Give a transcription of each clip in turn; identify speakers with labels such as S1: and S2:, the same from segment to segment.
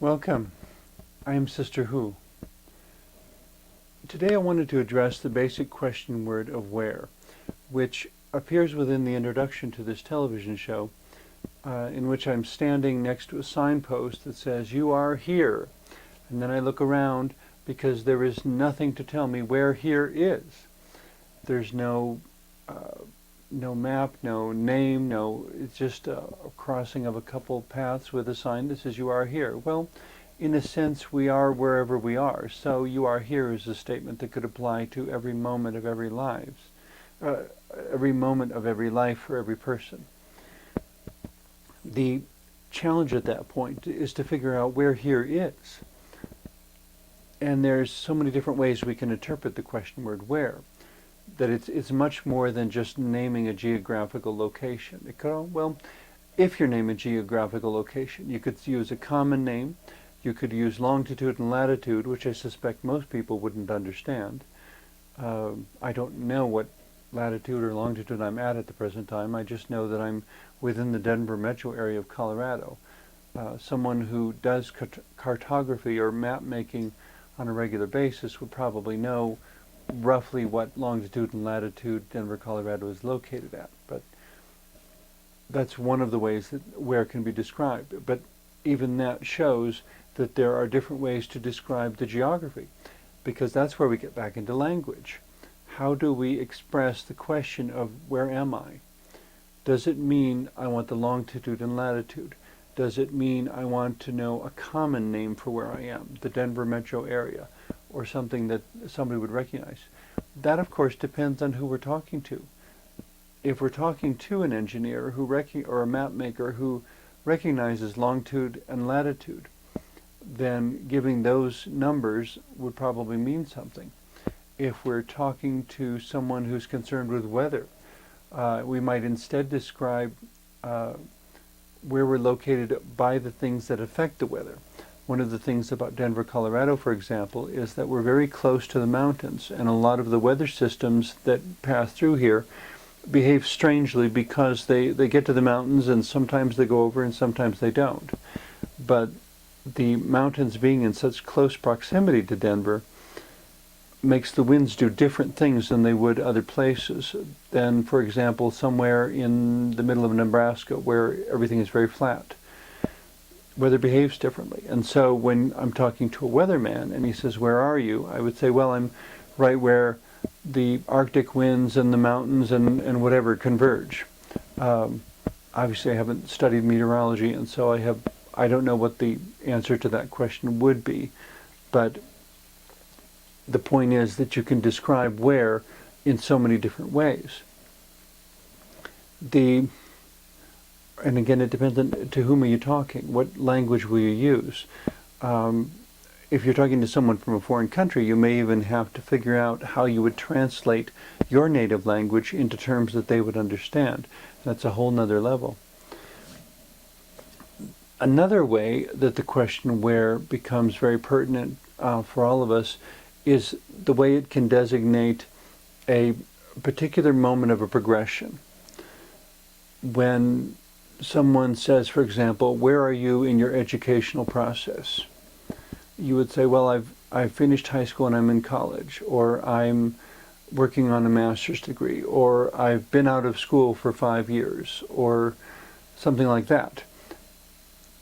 S1: Welcome. I am Sister Who. Today I wanted to address the basic question word of where, which appears within the introduction to this television show, in which I'm standing next to a signpost that says, "You are here." And then I look around because there is nothing to tell me where here is. There's no map, no name, it's just a crossing of a couple paths with a sign that says, "You are here." Well, in a sense, we are wherever we are. So "you are here" is a statement that could apply to every moment of every every moment of every life for every person. The challenge at that point is to figure out where here is. And there's so many different ways we can interpret the question word where, that it's much more than just naming a geographical location. It could, well, if you're naming a geographical location, you could use a common name. You could use longitude and latitude, which I suspect most people wouldn't understand. I don't know what latitude or longitude I'm at the present time. I just know that I'm within the Denver metro area of Colorado. Someone who does cartography or map making on a regular basis would probably know roughly what longitude and latitude Denver, Colorado is located at. But that's one of the ways that where can be described. But even that shows that there are different ways to describe the geography, because that's where we get back into language. How do we express the question of where am I? Does it mean I want the longitude and latitude? Does it mean I want to know a common name for where I am, the Denver metro area, or something that somebody would recognize? That, of course, depends on who we're talking to. If we're talking to an engineer or a map maker who recognizes longitude and latitude, then giving those numbers would probably mean something. If we're talking to someone who's concerned with weather, we might instead describe where we're located by the things that affect the weather. One of the things about Denver, Colorado, for example, is that we're very close to the mountains, and a lot of the weather systems that pass through here behave strangely because they get to the mountains and sometimes they go over and sometimes they don't. But the mountains being in such close proximity to Denver makes the winds do different things than they would other places, than, for example, somewhere in the middle of Nebraska where everything is very flat. Weather behaves differently. And so when I'm talking to a weatherman and he says, "Where are you?" I would say, well, I'm right where the Arctic winds and the mountains and whatever converge. Obviously, I haven't studied meteorology, and so I don't know what the answer to that question would be. But the point is that you can describe where in so many different ways. And again, it depends on to whom are you talking. What language will you use? If you're talking to someone from a foreign country, you may even have to figure out how you would translate your native language into terms that they would understand. That's a whole nother level. Another way that the question where becomes very pertinent for all of us is the way it can designate a particular moment of a progression. When someone says, for example, "Where are you in your educational process?" You would say, well, I've finished high school and I'm in college, or I'm working on a master's degree, or I've been out of school for 5 years, or something like that.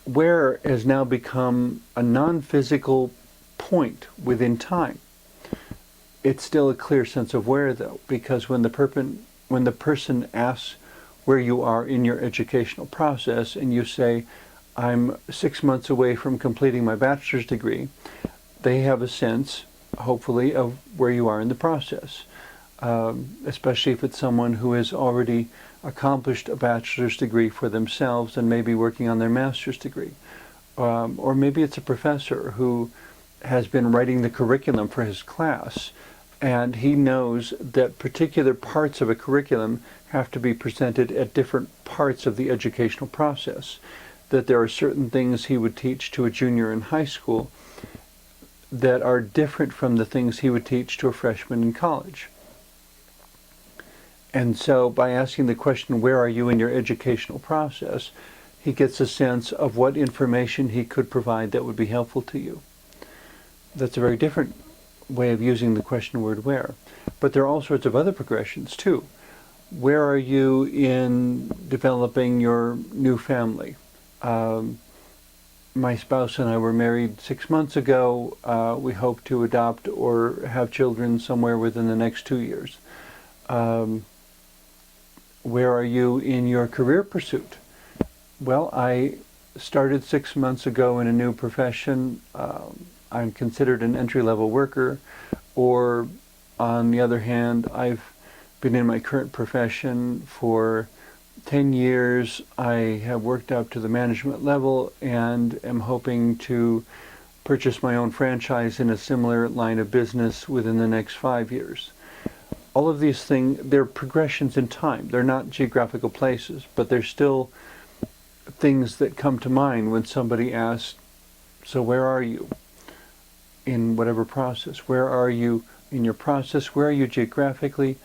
S1: Where has now become a non-physical point within time. It's still a clear sense of where, though, because when the person asks where you are in your educational process and you say, "I'm 6 months away from completing my bachelor's degree," they have a sense, hopefully, of where you are in the process, especially if it's someone who has already accomplished a bachelor's degree for themselves and maybe working on their master's degree. Or maybe it's a professor who has been writing the curriculum for his class, and he knows that particular parts of a curriculum have to be presented at different parts of the educational process, that there are certain things he would teach to a junior in high school that are different from the things he would teach to a freshman in college. And so by asking the question, "Where are you in your educational process?" he gets a sense of what information he could provide that would be helpful to you. That's a very different way of using the question word where. But there are all sorts of other progressions too. Where are you in developing your new family? My spouse and I were married 6 months ago. We hope to adopt or have children somewhere within the next 2 years. Where are you in your career pursuit? Well, I started 6 months ago in a new profession. I'm considered an entry-level worker, or on the other hand, I've been in my current profession for 10 years. I have worked up to the management level and am hoping to purchase my own franchise in a similar line of business within the next 5 years. All of these things, they're progressions in time. They're not geographical places, but they're still things that come to mind when somebody asks, so where are you in whatever process? Where are you in your process? Where are you geographically?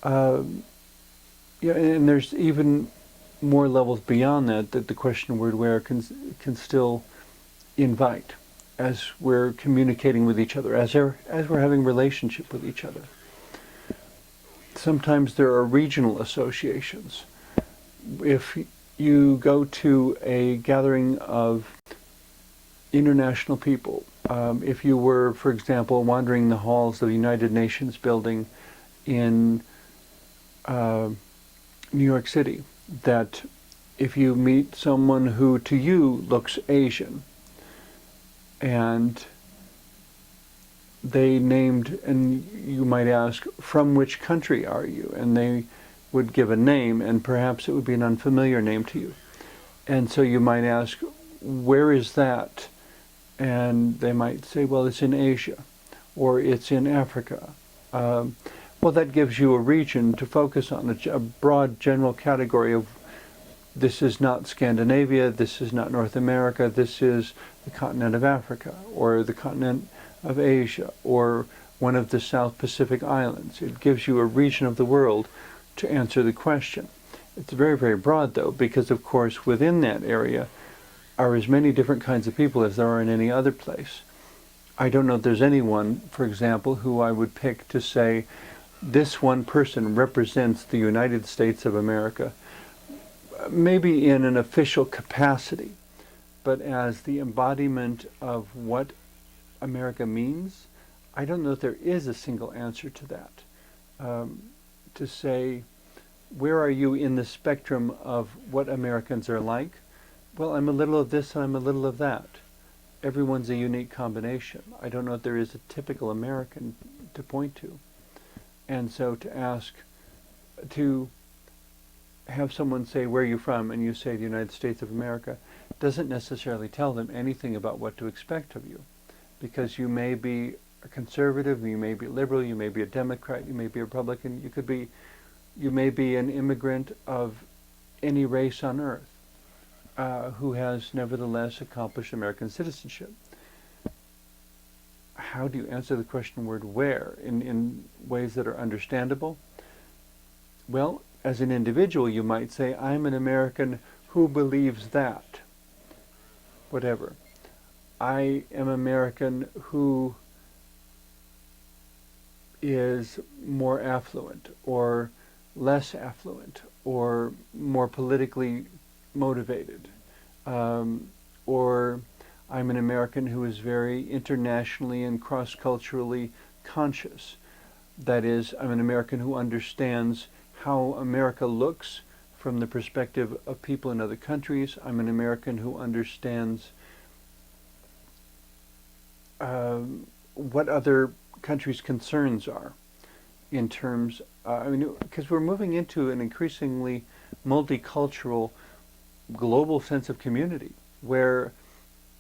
S1: Yeah, and there's even more levels beyond that the question word where can still invite as we're communicating with each other, as we're having a relationship with each other. Sometimes there are regional associations. If you go to a gathering of international people, if you were, for example, wandering the halls of the United Nations building in New York City, that if you meet someone who to you looks Asian, and they named, and you might ask, from which country are you? And they would give a name, and perhaps it would be an unfamiliar name to you. And so you might ask, where is that? And they might say, well, it's in Asia, or it's in Africa. Well, that gives you a region to focus on, a broad general category of this is not Scandinavia, this is not North America, this is the continent of Africa, or the continent of Asia, or one of the South Pacific islands. It gives you a region of the world to answer the question. It's very, very broad, though, because, of course, within that area are as many different kinds of people as there are in any other place. I don't know if there's anyone, for example, who I would pick to say, this one person represents the United States of America, maybe in an official capacity, but as the embodiment of what America means. I don't know if there is a single answer to that. To say, where are you in the spectrum of what Americans are like? Well, I'm a little of this and I'm a little of that. Everyone's a unique combination. I don't know if there is a typical American to point to. And so to ask, to have someone say, where are you from? And you say the United States of America, doesn't necessarily tell them anything about what to expect of you. Because you may be a conservative, you may be liberal, you may be a Democrat, you may be a Republican, you may be an immigrant of any race on earth who has nevertheless accomplished American citizenship. How do you answer the question word where in ways that are understandable? Well, as an individual, you might say, I'm an American who believes that, whatever. I am American who is more affluent or less affluent or more politically motivated. Or I'm an American who is very internationally and cross-culturally conscious. That is, I'm an American who understands how America looks from the perspective of people in other countries. I'm an American who understands what other countries' concerns are in terms, because we're moving into an increasingly multicultural global sense of community where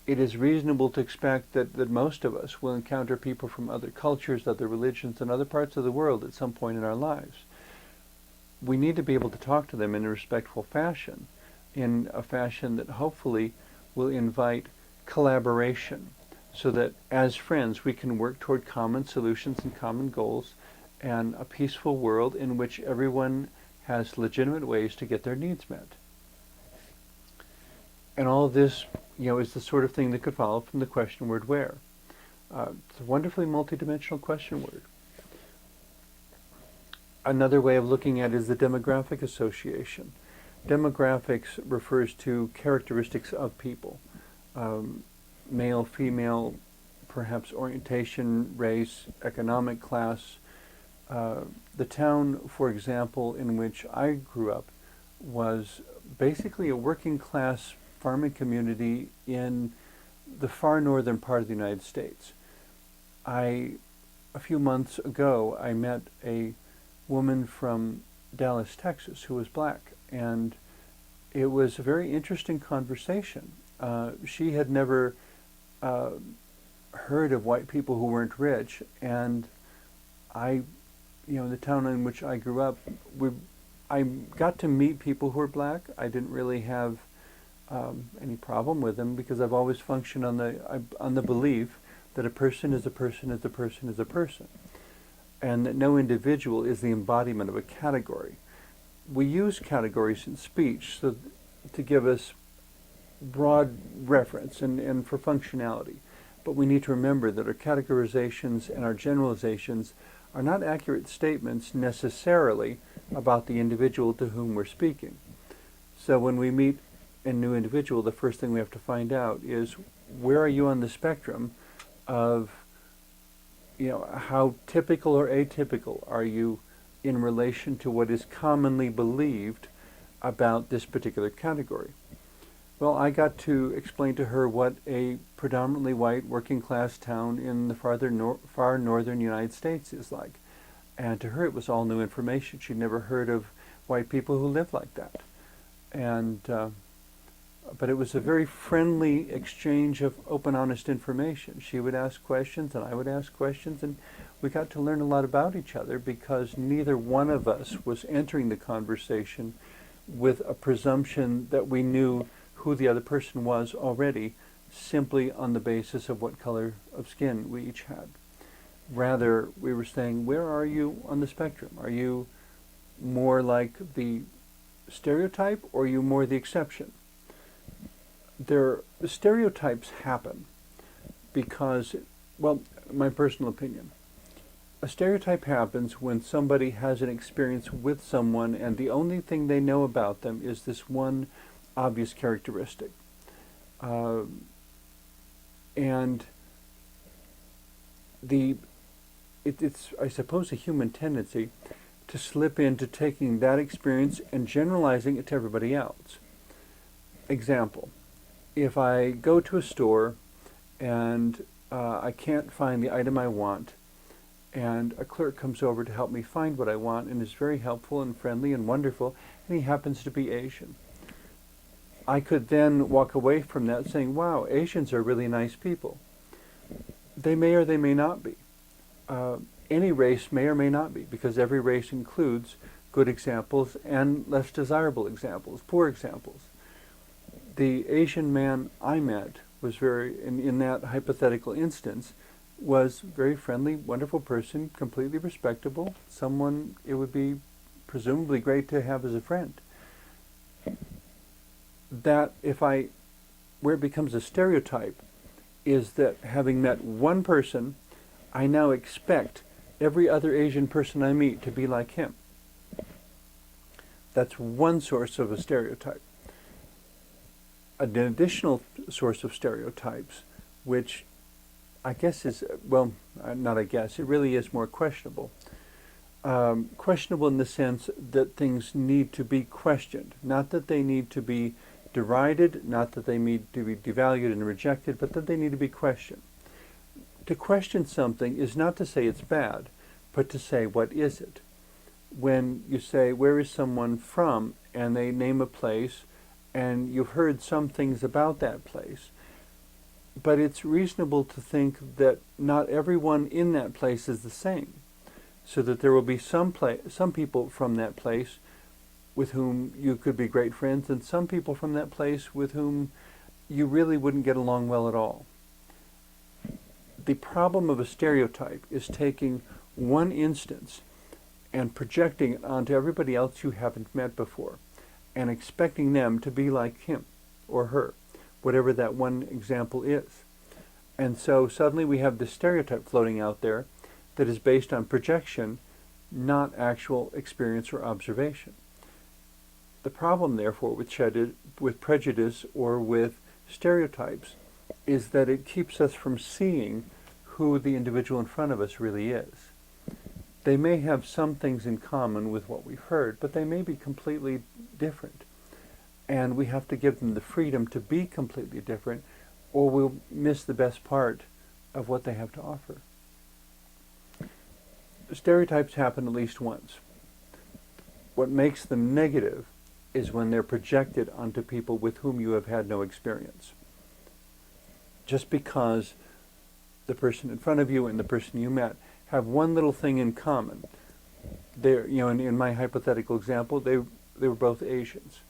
S1: it is reasonable to expect that most of us will encounter people from other cultures, other religions, and other parts of the world at some point in our lives. We need to be able to talk to them in a respectful fashion, in a fashion that hopefully will invite collaboration, so that as friends we can work toward common solutions and common goals and a peaceful world in which everyone has legitimate ways to get their needs met. And all this, is the sort of thing that could follow from the question word where. It's a wonderfully multidimensional question word. Another way of looking at it is the demographic association. Demographics refers to characteristics of people. Male, female, perhaps orientation, race, economic class. The town, for example, in which I grew up was basically a working class farming community in the far northern part of the United States. A few months ago, I met a woman from Dallas, Texas, who was black, and it was a very interesting conversation. She had never heard of white people who weren't rich, and the town in which I grew up, I got to meet people who were black. I didn't really have any problem with them because I've always functioned on the belief that a person is a person is a person is a person, and that no individual is the embodiment of a category. We use categories in speech to give us broad reference and for functionality, but we need to remember that our categorizations and our generalizations are not accurate statements necessarily about the individual to whom we're speaking. So when we meet a new individual, the first thing we have to find out is, where are you on the spectrum of, how typical or atypical are you in relation to what is commonly believed about this particular category? Well, I got to explain to her what a predominantly white working class town in the far northern United States is like. And to her it was all new information. She'd never heard of white people who lived like that. And but it was a very friendly exchange of open, honest information. She would ask questions and I would ask questions, and we got to learn a lot about each other because neither one of us was entering the conversation with a presumption that we knew who the other person was already, simply on the basis of what color of skin we each had. Rather, we were saying, where are you on the spectrum? Are you more like the stereotype, or are you more the exception? The stereotypes happen because, well, my personal opinion, a stereotype happens when somebody has an experience with someone and the only thing they know about them is this one obvious characteristic. And it's, I suppose, a human tendency to slip into taking that experience and generalizing it to everybody else. Example, if I go to a store and I can't find the item I want, and a clerk comes over to help me find what I want and is very helpful and friendly and wonderful, and he happens to be Asian, I could then walk away from that saying, wow, Asians are really nice people. They may or they may not be. Any race may or may not be, because every race includes good examples and less desirable examples, poor examples. The Asian man I met was in that hypothetical instance, was very friendly, wonderful person, completely respectable, someone it would be presumably great to have as a friend. That where it becomes a stereotype is that having met one person, I now expect every other Asian person I meet to be like him. That's one source of a stereotype. An additional source of stereotypes, which I guess is, well, not I guess, it really is more questionable. Questionable in the sense that things need to be questioned, not that they need to be derided, not that they need to be devalued and rejected, but that they need to be questioned. To question something is not to say it's bad, but to say, what is it? When you say, where is someone from, and they name a place, and you've heard some things about that place, but it's reasonable to think that not everyone in that place is the same, so that there will be some people from that place with whom you could be great friends, and some people from that place with whom you really wouldn't get along well at all. The problem of a stereotype is taking one instance and projecting it onto everybody else you haven't met before, and expecting them to be like him or her. whatever that one example is. And so suddenly we have this stereotype floating out there that is based on projection, not actual experience or observation. The problem, therefore, with prejudice or with stereotypes is that it keeps us from seeing who the individual in front of us really is. They may have some things in common with what we've heard, but they may be completely different. And we have to give them the freedom to be completely different, or we'll miss the best part of what they have to offer. Stereotypes happen at least once. What makes them negative is when they're projected onto people with whom you have had no experience. Just because the person in front of you and the person you met have one little thing in common. They're, in my hypothetical example, they were both Asians.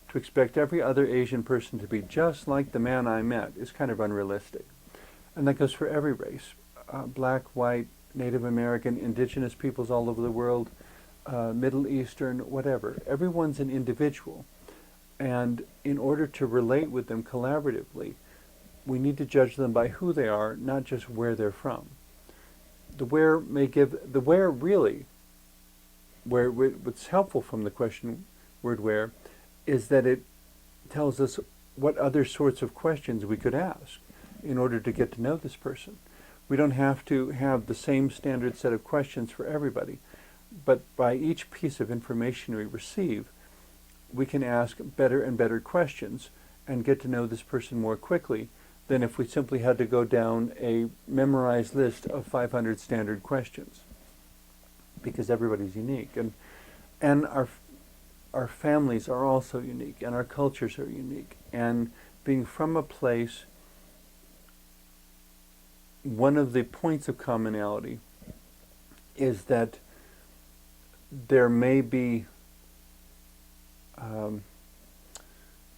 S1: To expect every other Asian person to be just like the man I met is kind of unrealistic. And that goes for every race. Black, white, Native American, indigenous peoples all over the world, Middle Eastern, whatever. Everyone's an individual. And in order to relate with them collaboratively, we need to judge them by who they are, not just where they're from. The where really, what's helpful from the question word where, is that it tells us what other sorts of questions we could ask in order to get to know this person. We don't have to have the same standard set of questions for everybody, but by each piece of information we receive, we can ask better and better questions and get to know this person more quickly than if we simply had to go down a memorized list of 500 standard questions, because everybody's unique. And our families are also unique, and our cultures are unique. And being from a place, one of the points of commonality is that there may be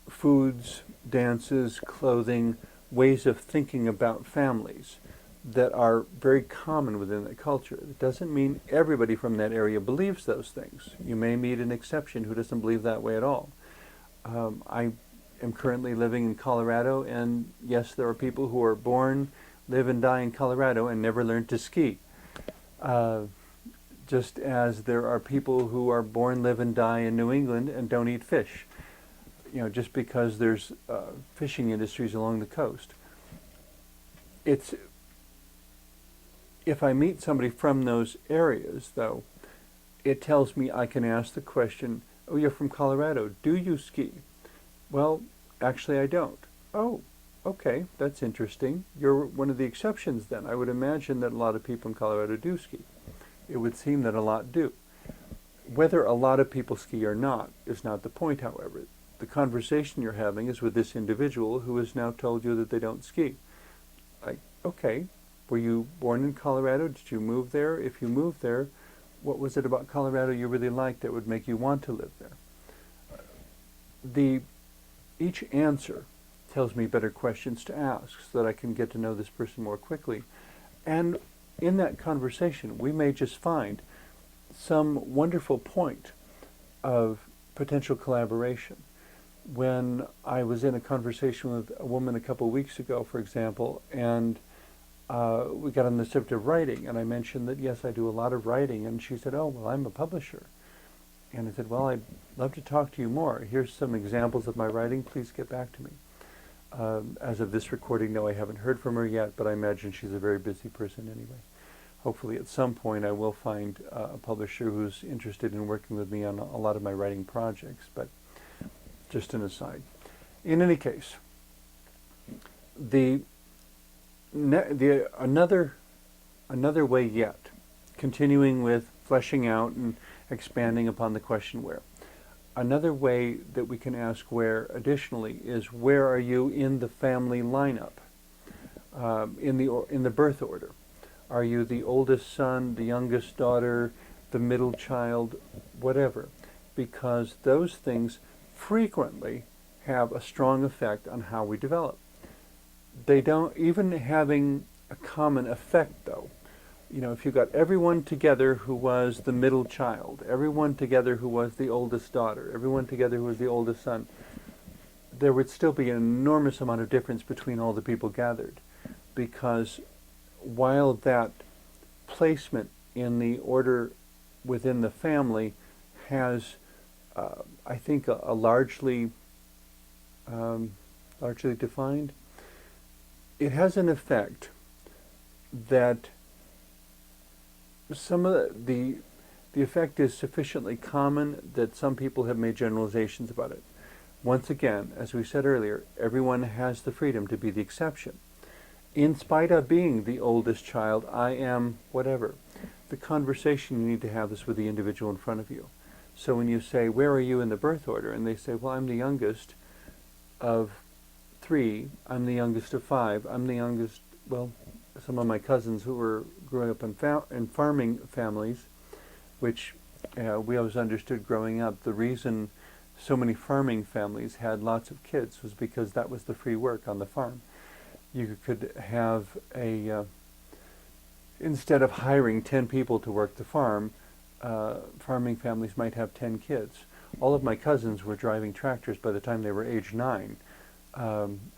S1: foods, dances, clothing, ways of thinking about families that are very common within the culture. It doesn't mean everybody from that area believes those things. You may meet an exception who doesn't believe that way at all. I am currently living in Colorado, and yes, there are people who are born, live and die in Colorado and never learned to ski. Just as there are people who are born, live and die in New England and don't eat fish. Just because there's fishing industries along the coast. If I meet somebody from those areas, though, it tells me I can ask the question, oh, you're from Colorado, do you ski? Well, actually I don't. Oh, okay, that's interesting. You're one of the exceptions then. I would imagine that a lot of people in Colorado do ski. It would seem that a lot do. Whether a lot of people ski or not is not the point, however. The conversation you're having is with this individual who has now told you that they don't ski. Okay, were you born in Colorado? Did you move there? If you moved there, what was it about Colorado you really liked that would make you want to live there? Each answer tells me better questions to ask so that I can get to know this person more quickly. And in that conversation, we may just find some wonderful point of potential collaboration. When I was in a conversation with a woman a couple of weeks ago, for example, and we got on the subject of writing, and I mentioned that, yes, I do a lot of writing, and she said, oh, well, I'm a publisher. And I said, well, I'd love to talk to you more. Here's some examples of my writing. Please get back to me. As of this recording, no, I haven't heard from her yet, but I imagine she's a very busy person anyway. Hopefully at some point I will find a publisher who's interested in working with me on a lot of my writing projects, but just an aside. In any case, another way yet, continuing with fleshing out and expanding upon the question where, another way that we can ask where additionally is, where are you in the family lineup, in the birth order? Are you the oldest son, the youngest daughter, the middle child, whatever? Because those things frequently have a strong effect on how we develop. They don't, even having a common effect though, if you got everyone together who was the middle child, everyone together who was the oldest daughter, everyone together who was the oldest son, there would still be an enormous amount of difference between all the people gathered, because while that placement in the order within the family has, I think, a largely defined, it has an effect that some of the effect is sufficiently common that some people have made generalizations about it. Once again, as we said earlier, everyone has the freedom to be the exception. In spite of being the oldest child, I am whatever. The conversation you need to have is with the individual in front of you. So when you say, where are you in the birth order? And they say, well, I'm the youngest of 3, I'm the youngest of 5, I'm the youngest, well, some of my cousins who were growing up in farming families, which we always understood growing up, the reason so many farming families had lots of kids was because that was the free work on the farm. You could have instead of hiring 10 people to work the farm, farming families might have 10 kids. All of my cousins were driving tractors by the time they were age 9,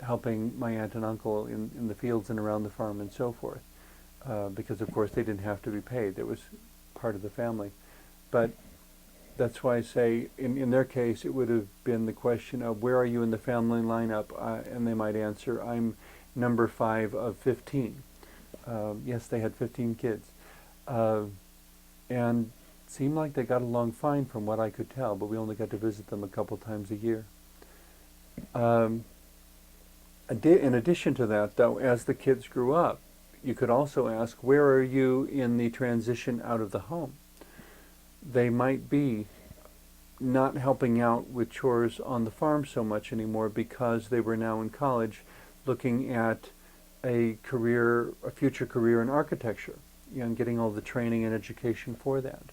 S1: helping my aunt and uncle in the fields and around the farm and so forth, because of course they didn't have to be paid. It was part of the family. But that's why I say, in their case, it would have been the question of, where are you in the family lineup? And they might answer, I'm number 5 of 15. Yes, they had 15 kids. And seemed like they got along fine from what I could tell, but we only got to visit them a couple times a year. In addition to that, though, as the kids grew up, you could also ask, where are you in the transition out of the home? They might be not helping out with chores on the farm so much anymore because they were now in college looking at a future career in architecture, and getting all the training and education for that,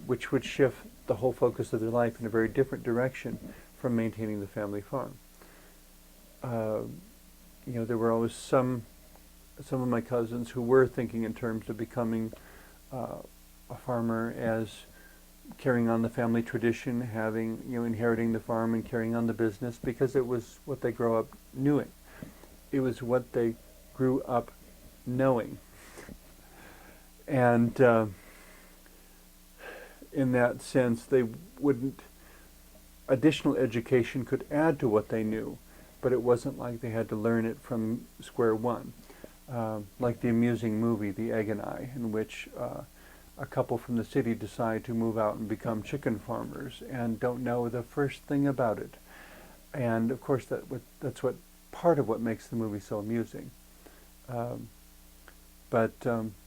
S1: which would shift the whole focus of their life in a very different direction from maintaining the family farm. There were always some of my cousins who were thinking in terms of becoming a farmer, as carrying on the family tradition, inheriting the farm and carrying on the business, because it was what they grew up knowing. It was what they grew up knowing. And in that sense, additional education could add to what they knew, but it wasn't like they had to learn it from square one. Like the amusing movie, The Egg and I, in which a couple from the city decide to move out and become chicken farmers and don't know the first thing about it. And of course that's part of what makes the movie so amusing. And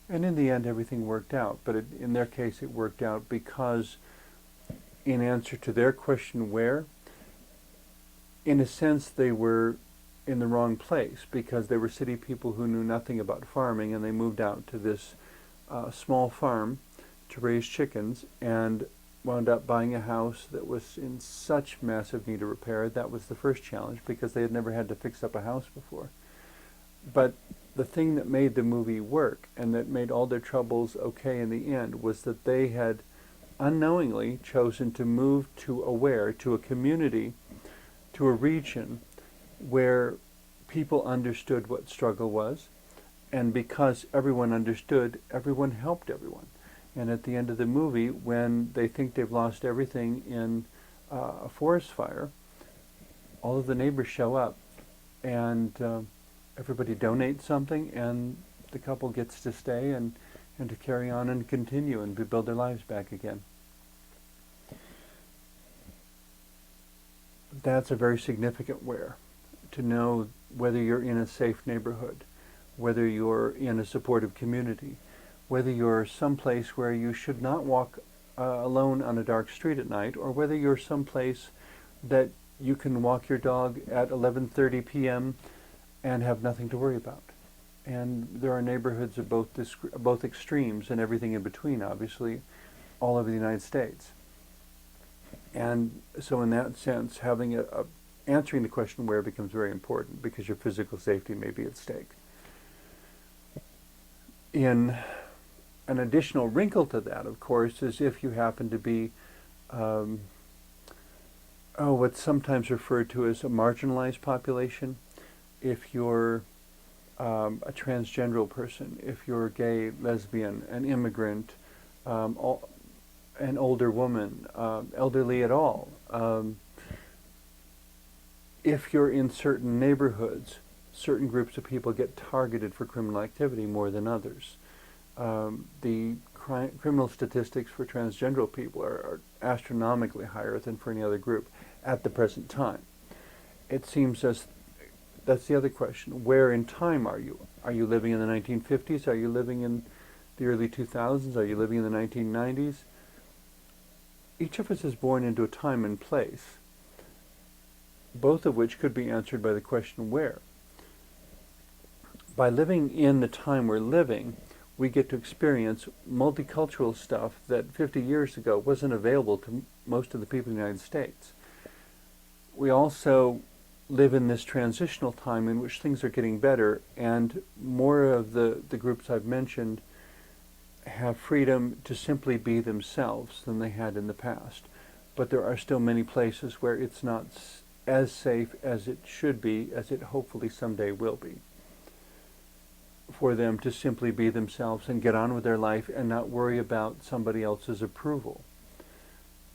S1: in the end everything worked out, but in their case it worked out because, in answer to their question, where, in a sense they were in the wrong place, because they were city people who knew nothing about farming, and they moved out to this small farm to raise chickens and wound up buying a house that was in such massive need of repair. That was the first challenge, because they had never had to fix up a house before. But the thing that made the movie work and that made all their troubles okay in the end was that they had unknowingly chosen to move to a community, to a region where people understood what struggle was, and because everyone understood, everyone helped everyone. And at the end of the movie, when they think they've lost everything in a forest fire, all of the neighbors show up, and everybody donates something, and the couple gets to stay and to carry on and continue and rebuild their lives back again. That's a very significant where, to know whether you're in a safe neighborhood, whether you're in a supportive community, whether you're someplace where you should not walk alone on a dark street at night, or whether you're someplace that you can walk your dog at 11:30 p.m. and have nothing to worry about. And there are neighborhoods of both extremes and everything in between, obviously, all over the United States. And so in that sense, answering the question where becomes very important, because your physical safety may be at stake. In an additional wrinkle to that, of course, is if you happen to be what's sometimes referred to as a marginalized population. If you're a transgender person, if you're gay, lesbian, an immigrant, an older woman, elderly at all, if you're in certain neighborhoods, certain groups of people get targeted for criminal activity more than others. The criminal statistics for transgender people are astronomically higher than for any other group at the present time. It seems as that's the other question. Where in time are you? Are you living in the 1950s? Are you living in the early 2000s? Are you living in the 1990s? Each of us is born into a time and place, both of which could be answered by the question where. By living in the time we're living, we get to experience multicultural stuff that 50 years ago wasn't available to most of the people in the United States. We also live in this transitional time in which things are getting better, and more of the groups I've mentioned have freedom to simply be themselves than they had in the past. But there are still many places where it's not as safe as it should be, as it hopefully someday will be, for them to simply be themselves and get on with their life and not worry about somebody else's approval.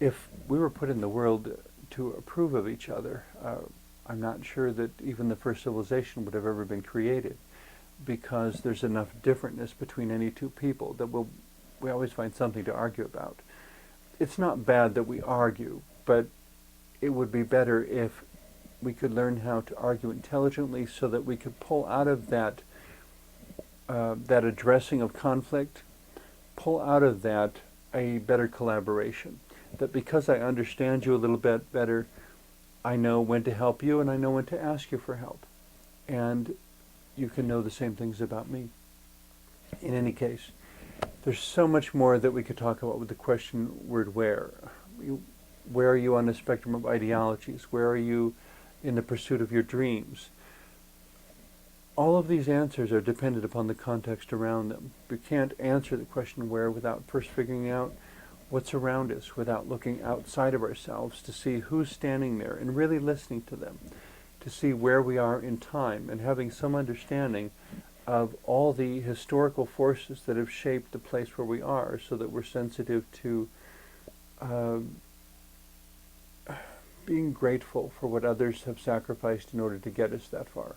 S1: If we were put in the world to approve of each other, I'm not sure that even the first civilization would have ever been created, because there's enough differentness between any two people that we always find something to argue about. It's not bad that we argue, but it would be better if we could learn how to argue intelligently so that we could pull out of that addressing of conflict, pull out of that a better collaboration. That because I understand you a little bit better, I know when to help you and I know when to ask you for help. And you can know the same things about me. In any case, there's so much more that we could talk about with the question word where. Where are you on the spectrum of ideologies? Where are you in the pursuit of your dreams? All of these answers are dependent upon the context around them. We can't answer the question where without first figuring out what's around us, without looking outside of ourselves to see who's standing there and really listening to them, to see where we are in time and having some understanding of all the historical forces that have shaped the place where we are, so that we're sensitive to being grateful for what others have sacrificed in order to get us that far.